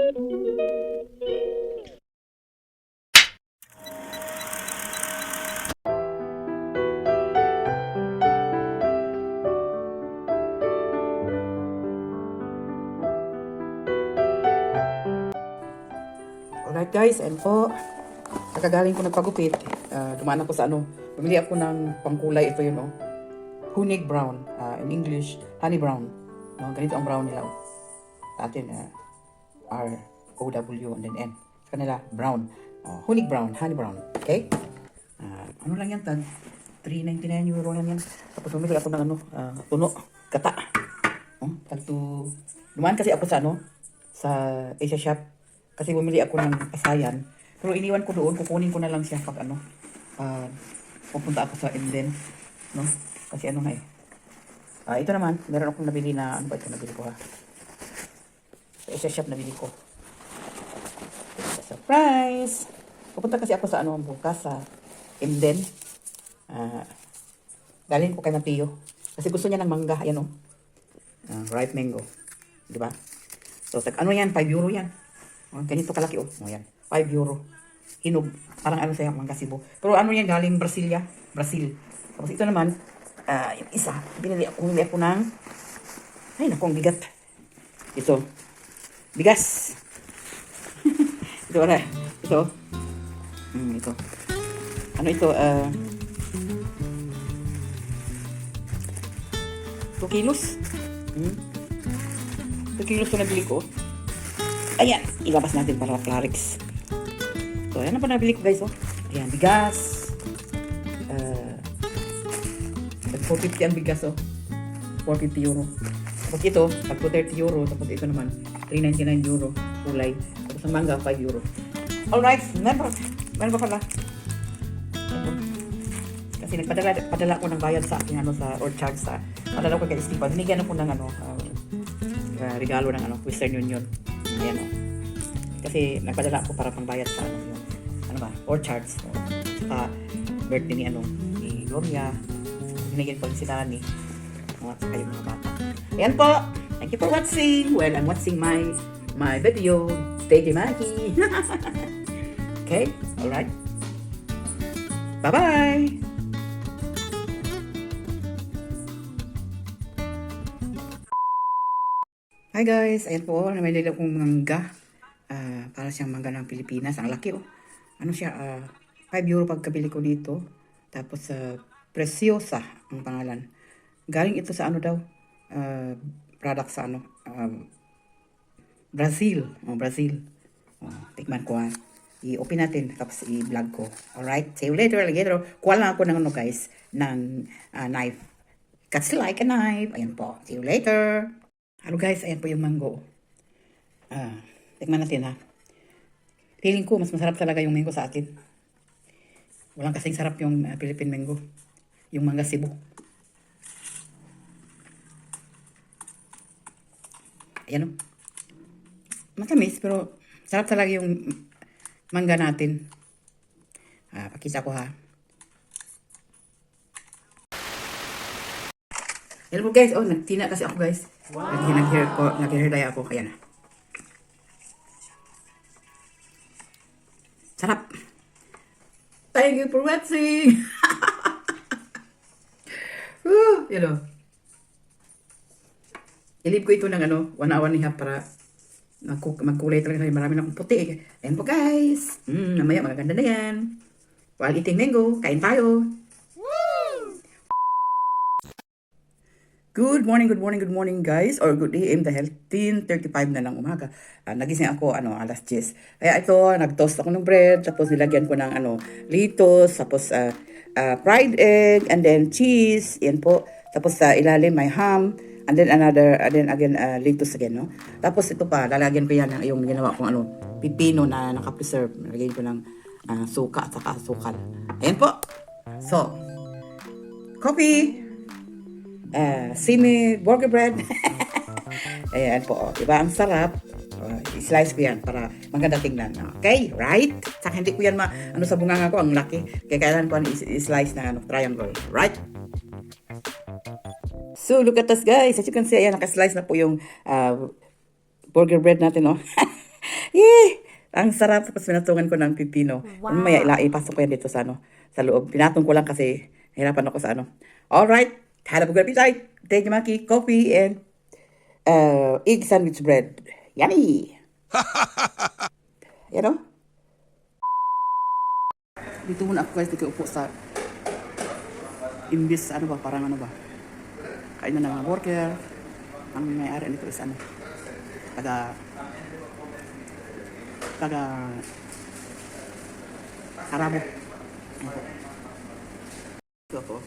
Alright guys, and po, kakagaling ko nagpagupit. Dumaan ako sa bumili ako ng pangkulay. Ito yun, Hunig brown. In English, honey brown. No, ganito ang brown nila. Sa atin, R-O-W and then N. Sa kanila, brown. Hunig brown, honey brown. Okay? Ano lang yan, tag? 3.99 euro lang yan. Tapos bumili ako ng tuno, gata. Dumaan kasi ako sa Asia Shop. Kasi bumili ako ng asayan. Pero iniwan ko doon, kukunin ko na lang siya pag pupunta ako sa Emden. No? Kasi ito naman, meron akong nabili na, ano ba ito nabili ko Sa Asia Shop nabili ko. Surprise! Pupunta kasi ako sa bukas sa Emden. Dalhin ko kay Mateo. Kasi gusto niya ng mangga, ayan ripe mango. Diba? So, yan, 5 euro yan. Ganito kalaki yan. 5 euro. Hinog. Parang siya, mangga Cebu. Pero yan, galing Brazil. Tapos ito naman, yung isa, bumili ako ng, ay naku, ang bigat. Ito. Bigas. Ito. Ito. Ano ito? 2 kilos. 2 kilos ko nabili ko. Ayan, ilabas natin para Clarix. So, ayan na pa nabili ko guys, Ayan, bigas. 450 ang bigas, 450 euro. Tapos ito, 30 euro. Tapos ito naman, 399 euro. Kulay. Tapos ang mangga, 5 euro. Alright, meron pa pala. Kasi nagpadala ko ng bayad sa akin, or charge sa, padala ko kay Steve. Binigyan ako ng regalo ng Western Union. Ayan kasi nagpadala ako para pangbayad sa or charge. Saka birthday ni Gloria. Binigyan ko si Dani. At saka yung mga bata. Ayan po. Thank you for watching. Well, I'm watching my video. Stay Maki. Okay? Alright. Bye-bye. Hi guys, ayan po, may lila kong mangga. Para siyang mangga ng Pilipinas. Ang laki Ano siya, 5 euro pagkabili ko dito. Tapos, Preciosa ang pangalan. Galing ito sa product sa Brazil. Brazil. Tikman ko I-open natin, tapos i-vlog ko. Alright, see you later, alligator. Kuha lang ako ng guys, ng knife. Cuts like a knife. Ayan po, see you later. Hello guys, ayan po yung mango. Tikman natin Feeling ko, mas masarap talaga yung mango sa akin. Walang kasing sarap yung Philippine mango. Yung mangga Cebu. Ayan matamis, pero sarap talaga yung mangga natin. Pakita ko Hello guys, nagtina kasi ako guys. Wow. Nag-hair dye ako, kaya na. Sarap. Thank you for watching. Ilib ko ito ng 1 hour and a half para magkulay talaga. Marami na akong puti. Ayan po guys. Namaya magaganda na yan. While eating mango, kain tayo. Good morning guys, or good AM dahil 10:35 na ng umaga. Nagising ako alas 10. Kaya ito, nag-toast ako ng bread, tapos nilagyan ko ng lettuce, tapos fried egg, and then cheese, yan po. Tapos sa ilalim may ham, and then again lettuce again, no? Tapos ito pa, lalagyan ko yan ng yung ginawa kong pipino na naka-preserve. Nilagyan ko ng suka at saka asukal. Ayan po. So, coffee. Simi burger bread. Ayan po. Diba? Ang sarap. I-slice ko yan para maganda tingnan. Okay? Right? Saka hindi ko yan sa bunganga ko. Ang laki. Kaya kailangan ko i-slice na triangle. Right? So, look at us guys. As you can see, ayan, naka-slice na po yung burger bread natin, no? Yee! Ang sarap. Tapos pinatungan ko ng pipino. Mamaya ipasok ko yan dito sa ano, sa loob. Pinatong ko lang kasi hirapan ako sa ano. Alright. Have a good appetite. Thank you, Maki. Coffee and egg sandwich bread. Yummy! You know? Dito muna ako guys, dito upo sa imbis, ano ba, parang ano ba, kainan ng mga worker. Ang may-ari nito is ano, taga Arabo. Dito ako,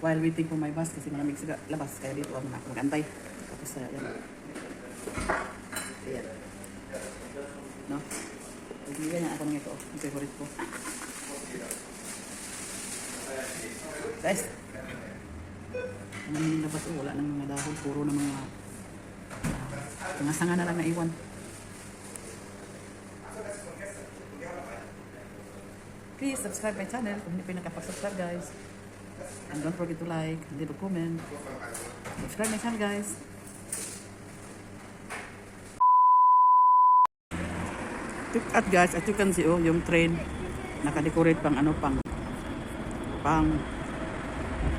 while waiting for my bus kasi malamig sa labas, kaya dito ako mag-antay. Tapos, yan. Ayan. No? Bigyan niya ako ng ito, ang favorite ko. Guys, ang labas wala nang mga dahon, puro na mga sanga na lang naiwan. Please subscribe my channel kung hindi pa nakapag-subscribe guys. And don't forget to like, leave a comment. Subscribe my channel guys. At guys, as you can see yung train naka-decorate pang ano pang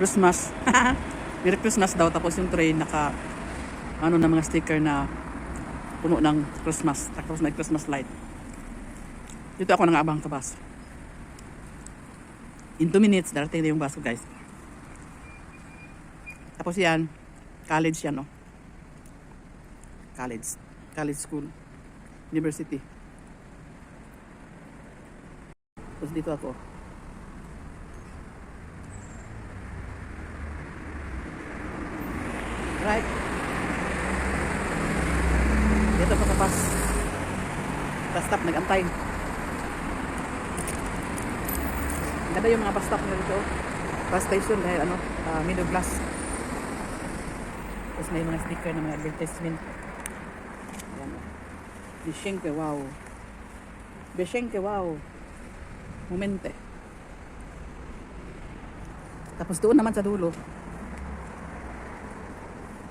Christmas. Merry Christmas daw, tapos yung train naka ano na mga sticker na puno ng Christmas, tapos may Christmas light. Dito ako nang-abang sa bus. In 2 minutes darating na yung bus ko guys. Tapos yan, college yan college school, university. Tapos dito ako. Right. Dito pa sa bus stop, nag-antay. Ganda yung mga bus stop nila dito. Bus station dahil middle class. Tapos may mga sticker na mga advertisement. Ayan. Bishenke, wow. Bishenke, wow. Momente. Tapos doon naman sa dulo.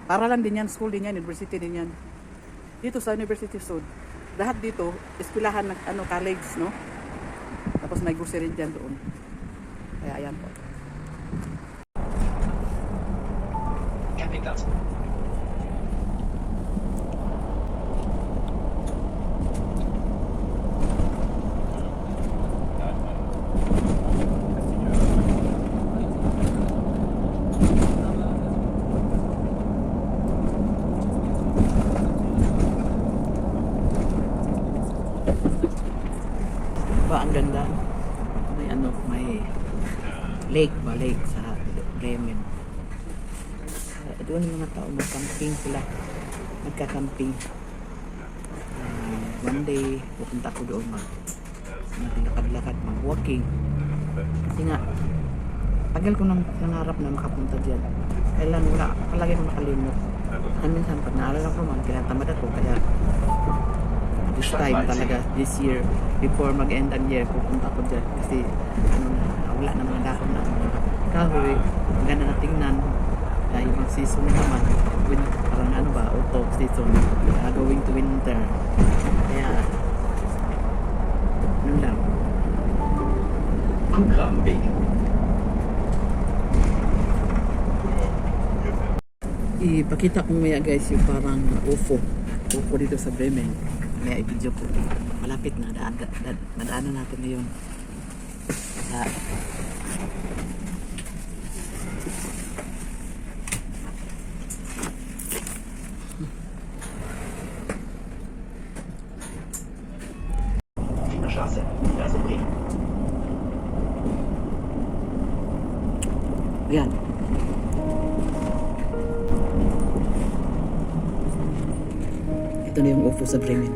Paralan din yan, school din yan, university din yan. Dito sa University Sud, lahat dito, eskwelahan ng college, no? Tapos may grocery dyan doon. Kaya ayan po. Ba, ang ganda. May lake sa Bremen. Doon yung mga tao, mag-camping sila. Magka-camping. One day, pupunta ko doon maglakad-lakad, mag-walking. Kasi nga, tagal ko nang nangarap na makapunta dyan. Kailan wala, palagi ko nakalimot. Minsan, pag naalala ko man, kinatamad ako, kaya this time talaga, this year, before mag-end ang year, pupunta ko dyan. Kasi, wala na mga dahon na mga kahoy, maganda na tingnan. Yung season naman, parang autumn season, going to winter. Kaya, lang. Ipakita ko maya guys yung parang UFO dito sa Bremen. Kaya i-video ko. Malapit na, nadaanan natin ngayon. Kaya, ayan. Ito na yung UFO sa Bremen.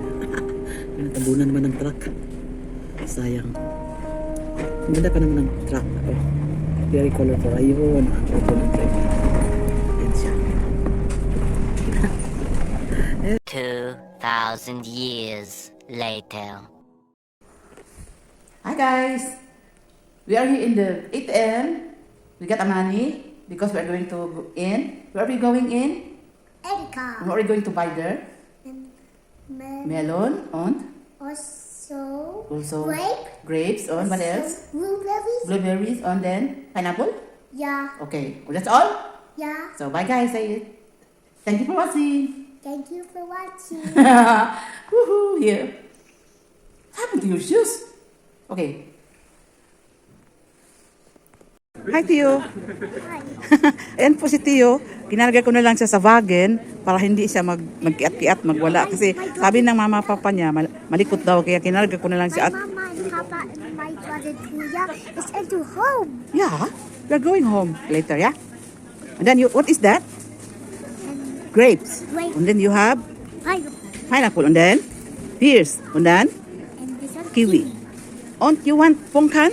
Natabunan naman ng truck. Sayang. Ang ganda pa naman ng truck. Oh, very colorful. Ayun. Ang UFO ng Bremen. Ayan siya. 2,000 years later. Hi guys! We are here in the ATM. We got a money because we are going to go in. Where are we going in? Edeka. What are we going to buy there? Melon and Also, grapes. On what else? blueberries. Blueberries. On then pineapple. Yeah, Okay. Well, that's all. yeah. So bye guys. Say it. Thank you for watching. Thank you for watching. Woohoo! Here. What happened to your shoes? Okay. Hi, Tio. Ayan po si Tio. Ginalagay ko na lang siya sa wagon para hindi siya magkiat-kiat, magwala. Kasi sabi ng mama papa niya, malikot daw. Kaya kinalagay ko na lang siya. My mama and papa and my brother Tuya is into home. Yeah, we're going home later, yeah? And then what is that? And Grapes. Grapes. And then you have pineapple. And then pears. And then this one kiwi. And you want pungkan?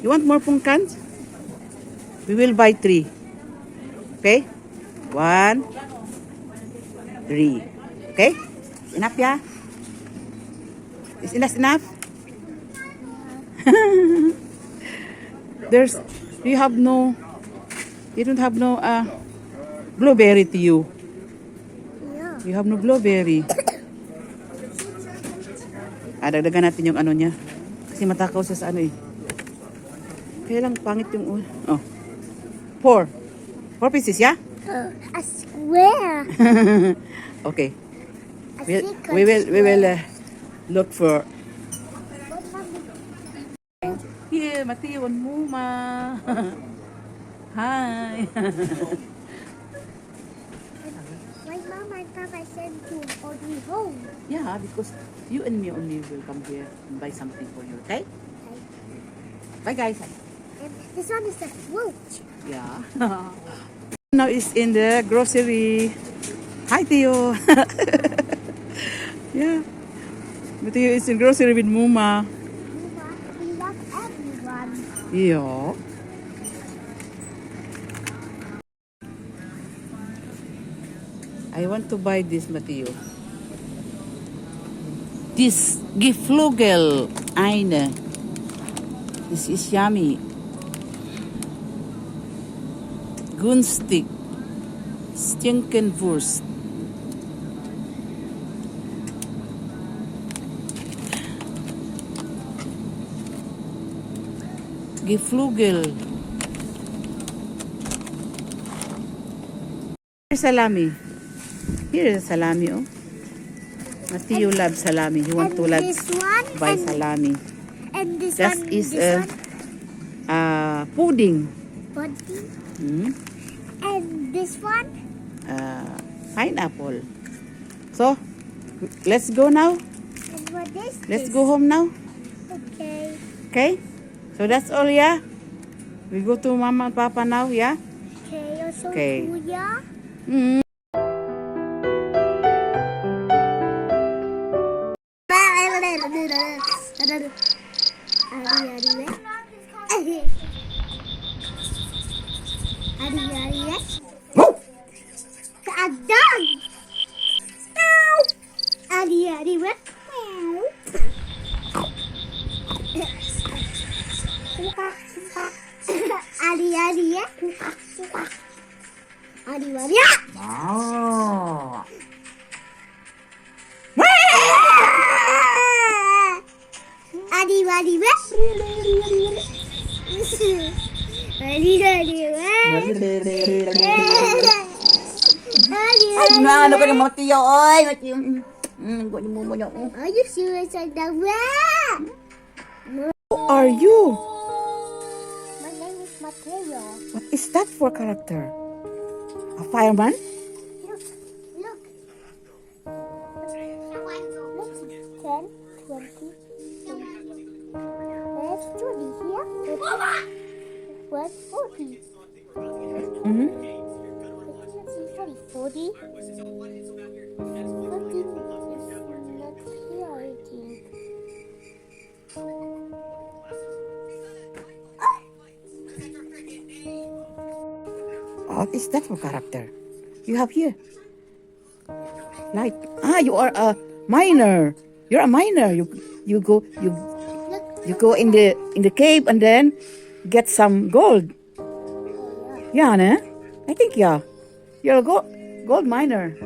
You want more pungkans? We will buy 3. Okay? 1, 3. Okay? Enough, yeah? Is enough? You don't have no blueberry to you. Yeah. You have no blueberry. Dagdagan natin yung ano niya. Kasi matakaw siya sa ano eh. Kaya lang pangit yung oh. 4 pieces, yeah? A square. Okay. A We will look for here, Mateo and Muma. Hi. My mama and papa said to order home. Yeah, because you and me only will come here and buy something for you, okay? Bye guys. And this one is a fruit. Yeah. Now is in the grocery. Hi, Theo. Yeah. Theo is in grocery with Muma. Mama, we love everyone. Yeah. I want to buy this, Mateo. This Geflügel eine. This is yummy. Günstig. Stinkenwurst. Geflügel. Here's salami. Here is salami, oh. Matthew loves salami. You want to And this one buy and- salami. And this That one is this pudding. one, pudding. Hmm? And this one, Pineapple. So, let's go now. and what is Let's this? go home now. Okay. Okay? So that's all, yeah? We go to Mama and Papa now, yeah? Okay, also Okay. Kuya. Mm. A dog. Adi adi what? Adi adi ya. Adi adi ya. Oh. Adi adi ya. Adi adi ya. Ay, na, ano ka ng Matthew? Ay, Matthew. Mo mo niya. Are you serious like that? Who are you? My name is Mateo. What is that for character? A fireman? Look, look. Look, 10, 20. There's 20 here. Where's 40? Mm-hmm. I can't see 40. 40? 40 is not here, I think. What is that for character? You have here. Like, you are a miner. You're a miner. You go in the cave and then get some gold. Yeah, ne? I think yeah. You're a gold miner.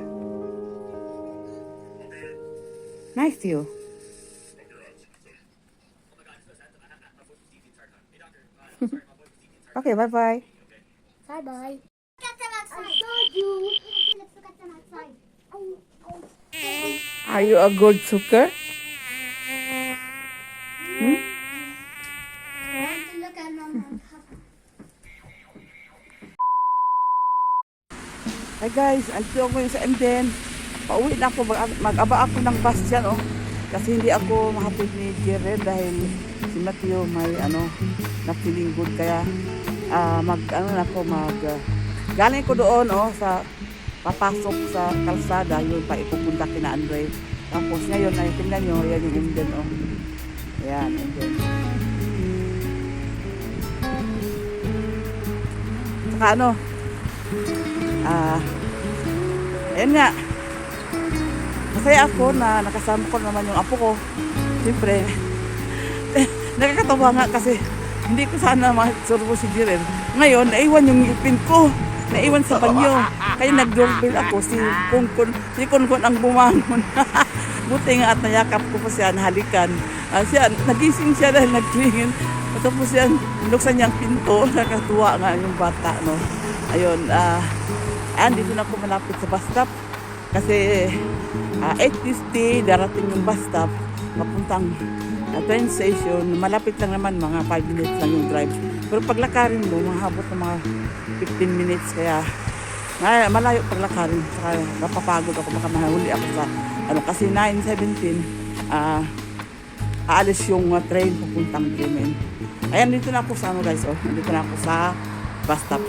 Nice view. Okay, bye-bye. Bye bye. Look at them outside. I told you. Let's look at them outside. Are you a good sucker? Look at Mama. Hi guys, andito ako ngayon sa Emden. Pauwi na ako, mag-aba ako ng bus dyan, oh. Kasi hindi ako mahapit ni Jeren dahil si Matthew may na feeling good. Kaya galing ko doon, oh, papasok sa kalsada, yun pa ipupunta kina Andre. Tapos ngayon, ay tingnan nyo, yan yung Emden, oh. Ayan, Emden. Saka ayan nga. Masaya ako na nakasama ko naman yung apo ko. Siyempre, nakakatawa nga kasi hindi ko sana masurbo si Jiren. Ngayon, naiwan yung ngipin ko. Naiwan sa banyo. Kaya nag-doorbell ako. Si Kunkun ang bumangon. Buti nga at nayakap ko pa siya, nahalikan. Nagising siya dahil nagklingin. Tapos siya, binuksan niya ang pinto. Nakatuwa nga yung bata, no. Ayun, dito na ako malapit sa bus stop. Kasi 8:50 darating yung bus stop papuntang train station. Malapit lang naman, mga 5 minutes lang yung drive. Pero paglakarin mo, mahabot ng mga 15 minutes. Kaya malayo paglakarin. Saka napapagod ako, baka mahuli ako sa kasi 9:17 aalis yung train papuntang Bremen. Ayan, dito na ako sa guys, oh. Dito na ako sa bus stop.